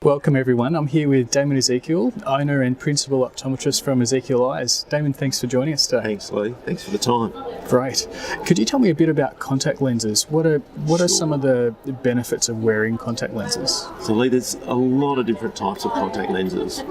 Welcome everyone, I'm here with Damon Ezekiel, owner and principal optometrist from Ezekiel Eyes. Damon, thanks for joining us today. Thanks, Lee. Thanks for the time. Great. Could you tell me a bit about contact lenses? What are some of the benefits of wearing contact lenses? So, Lee, there's a lot of different types of contact lenses.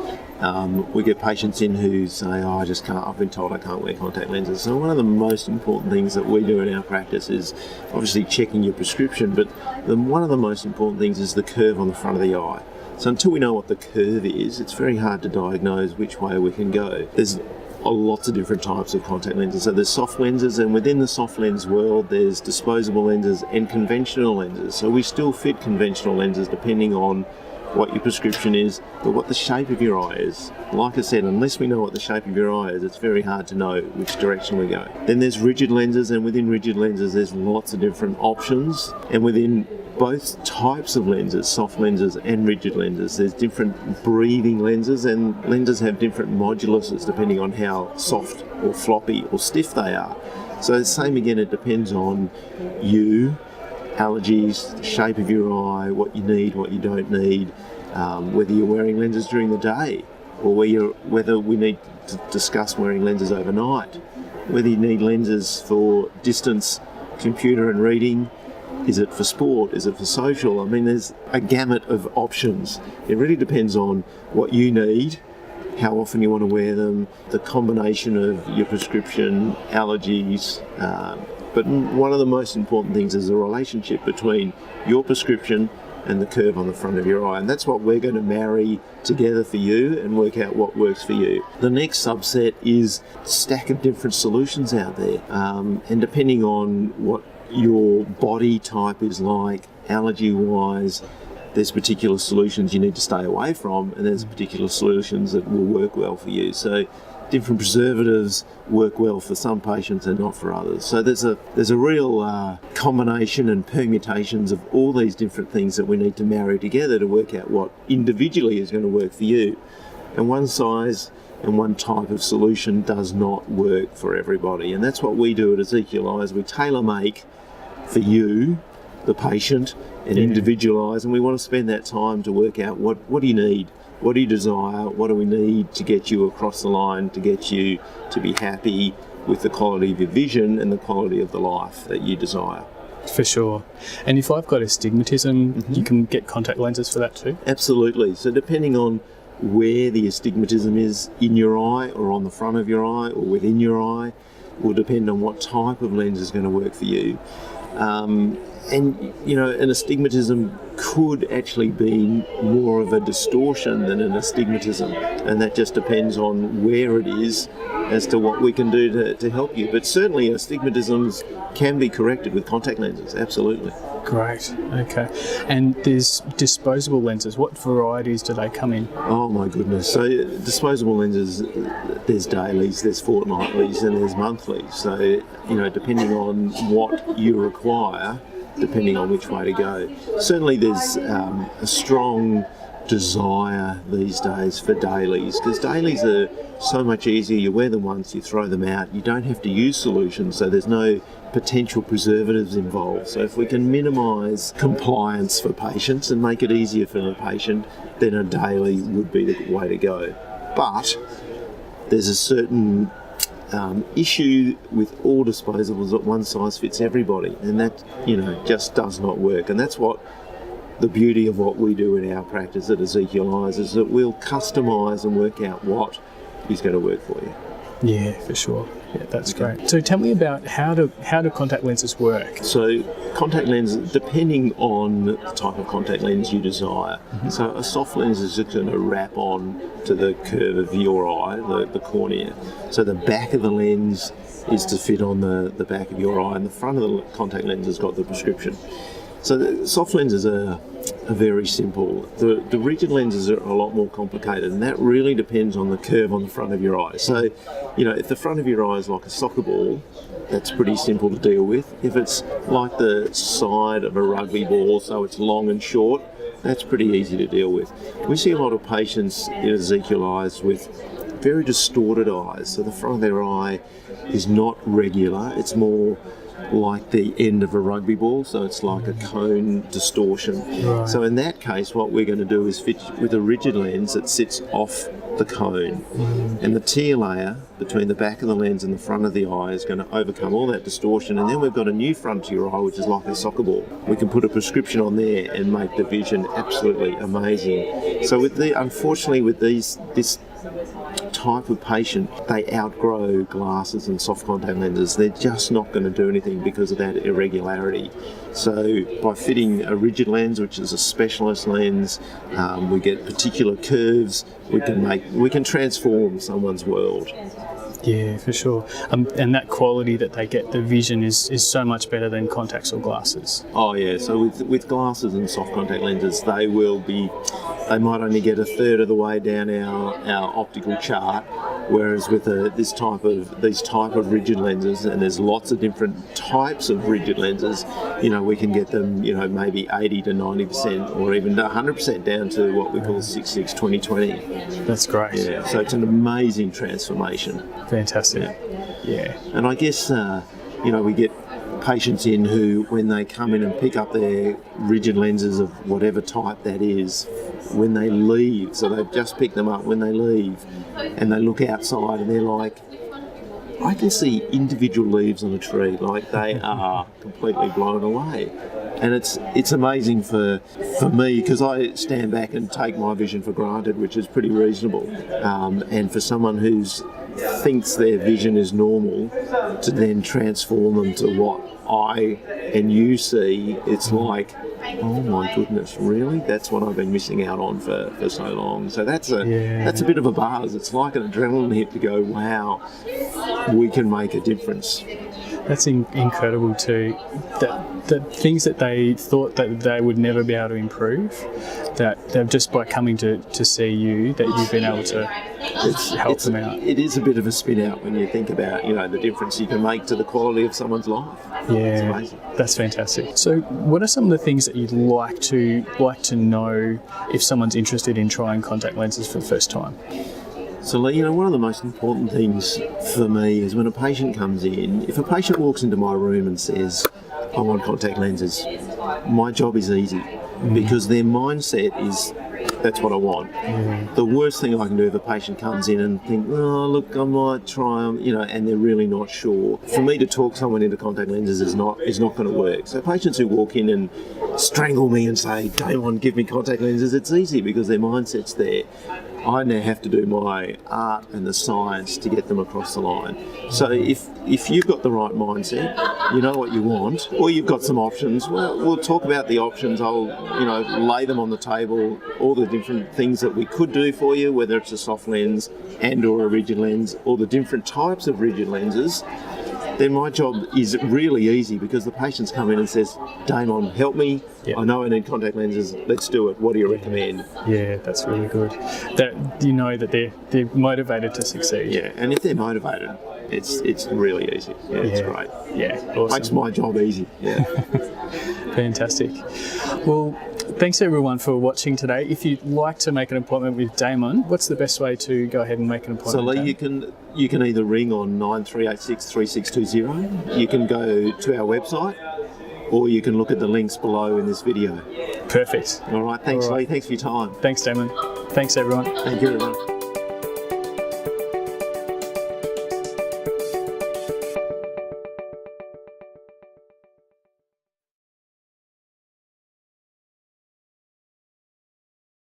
We get patients in who say, I've been told I can't wear contact lenses. So one of the most important things that we do in our practice is obviously checking your prescription, but one of the most important things is the curve on the front of the eye. So until we know what the curve is, it's very hard to diagnose which way we can go. There's lots of different types of contact lenses. So there's soft lenses, and within the soft lens world, there's disposable lenses and conventional lenses. So we still fit conventional lenses depending on what your prescription is, but what the shape of your eye is. Like I said, unless we know what the shape of your eye is, it's very hard to know which direction we go. Then there's rigid lenses, and within rigid lenses, there's lots of different options. And within both types of lenses, soft lenses and rigid lenses, there's different breathing lenses, and lenses have different moduluses depending on how soft or floppy or stiff they are. So the same again, it depends on you, allergies, the shape of your eye, what you need, what you don't need, whether you're wearing lenses during the day, or whether we need to discuss wearing lenses overnight, whether you need lenses for distance, computer and reading. Is it for sport? Is it for social? I mean, there's a gamut of options. It really depends on what you need, how often you want to wear them, the combination of your prescription, allergies. But one of the most important things is the relationship between your prescription and the curve on the front of your eye. And that's what we're going to marry together for you and work out what works for you. The next subset is a stack of different solutions out there. And depending on what your body type is like, allergy-wise, there's particular solutions you need to stay away from, and there's particular solutions that will work well for you. So different preservatives work well for some patients and not for others. So there's a real combination and permutations of all these different things that we need to marry together to work out what individually is going to work for you. And one size and one type of solution does not work for everybody. And that's what we do at Ezekiel Eyes. We tailor-make for you, the patient, and individualise, and we want to spend that time to work out what do you need, what do you desire, what do we need to get you across the line, to get you to be happy with the quality of your vision and the quality of the life that you desire. For sure. And if I've got astigmatism, you can get contact lenses for that too? Absolutely. So depending on where the astigmatism is in your eye or on the front of your eye or within your eye will depend on what type of lens is going to work for you. And, you know, an astigmatism could actually be more of a distortion than an astigmatism, and that just depends on where it is as to what we can do to help you. But certainly astigmatisms can be corrected with contact lenses, absolutely. Great, okay. And there's disposable lenses. What varieties do they come in? Oh my goodness. So disposable lenses, there's dailies, there's fortnightlies, and there's monthlies. So, you know, depending on what you require, depending on which way to go. Certainly there's a strong desire these days for dailies, because dailies are so much easier. You wear them once, you throw them out, you don't have to use solutions, so there's no potential preservatives involved. So if we can minimise compliance for patients and make it easier for the patient, then a daily would be the way to go. But there's a certain issue with all disposables that one size fits everybody, and that, you know, just does not work. And that's what the beauty of what we do in our practice at Ezekiel Eyes is, that we'll customise and work out what is going to work for you. Yeah, for sure. Yeah, that's great. So tell me about how do contact lenses work? So contact lenses, depending on the type of contact lens you desire. So a soft lens is just going to wrap on to the curve of your eye, the cornea. So the back of the lens is to fit on the back of your eye, and the front of the contact lens has got the prescription. So the soft lenses are very simple. The rigid lenses are a lot more complicated, and that really depends on the curve on the front of your eye. So, you know, if the front of your eye is like a soccer ball, that's pretty simple to deal with. If it's like the side of a rugby ball, so it's long and short, that's pretty easy to deal with. We see a lot of patients in Ezekiel Eyes with very distorted eyes. So the front of their eye is not regular, it's more like the end of a rugby ball, so it's like a cone distortion. Right. So in that case, what we're going to do is fit with a rigid lens that sits off the cone, and the tear layer between the back of the lens and the front of the eye is going to overcome all that distortion, and then we've got a new front to your eye which is like a soccer ball. We can put a prescription on there and make the vision absolutely amazing. So unfortunately with this type of patient, they outgrow glasses and soft contact lenses. They're just not going to do anything because of that irregularity. So by fitting a rigid lens, which is a specialist lens, we get particular curves. We can transform someone's world. Yeah, for sure. And that quality that they get, the vision is so much better than contacts or glasses. Oh yeah, so with glasses and soft contact lenses, they might only get a third of the way down our optical chart, whereas with these type of rigid lenses, and there's lots of different types of rigid lenses, we can get them, maybe 80 to 90% or even 100% down to what we call 6/6 20/20. That's great. Yeah, so it's an amazing transformation. Fantastic. Yeah. And I guess, we get patients in who, when they come in and pick up their rigid lenses of whatever type that is, when they leave, so they've just picked them up, when they leave and they look outside and they're like, I can see individual leaves on a tree, like they are completely blown away. And it's amazing for me, because I stand back and take my vision for granted, which is pretty reasonable. And for someone who thinks their vision is normal, to then transform them to what I and you see, it's like, oh my goodness, really? That's what I've been missing out on for so long. So that's a bit of a buzz. It's like an adrenaline hit to go, wow, we can make a difference. That's incredible too. The things that they thought that they would never be able to improve, that just by coming to see you, that you've been able to help them out. It is a bit of a spin out when you think about the difference you can make to the quality of someone's life. Yeah, it's amazing. That's fantastic. So, what are some of the things that you'd like to know if someone's interested in trying contact lenses for the first time? So, Lee, one of the most important things for me is when a patient comes in, if a patient walks into my room and says, I want contact lenses, my job is easy because their mindset is, that's what I want. The worst thing I can do if a patient comes in and think, oh, look, I might try them, and they're really not sure. For me to talk someone into contact lenses is not going to work. So patients who walk in and strangle me and say, Damon, give me contact lenses, it's easy because their mindset's there. I now have to do my art and the science to get them across the line. So if you've got the right mindset, you know what you want, or you've got some options, well, we'll talk about the options. I'll lay them on the table, all the different things that we could do for you, whether it's a soft lens and or a rigid lens, or the different types of rigid lenses. Then my job is really easy because the patients come in and says, Damon, help me. Yep. I know I need contact lenses. Let's do it. What do you recommend? Yeah, that's really good. That they're motivated to succeed. Yeah, and if they're motivated, it's really easy. Yeah, it's great. Yeah, awesome. Makes my job easy. Yeah. Fantastic. Well, thanks everyone for watching today. If you'd like to make an appointment with Damon, what's the best way to go ahead and make an appointment? So Lee, you can either ring on 9386 3620. You can go to our website, or you can look at the links below in this video. Perfect. All right. Thanks, Lee. Thanks for your time. Thanks, Damon. Thanks, everyone. Thank you, everyone.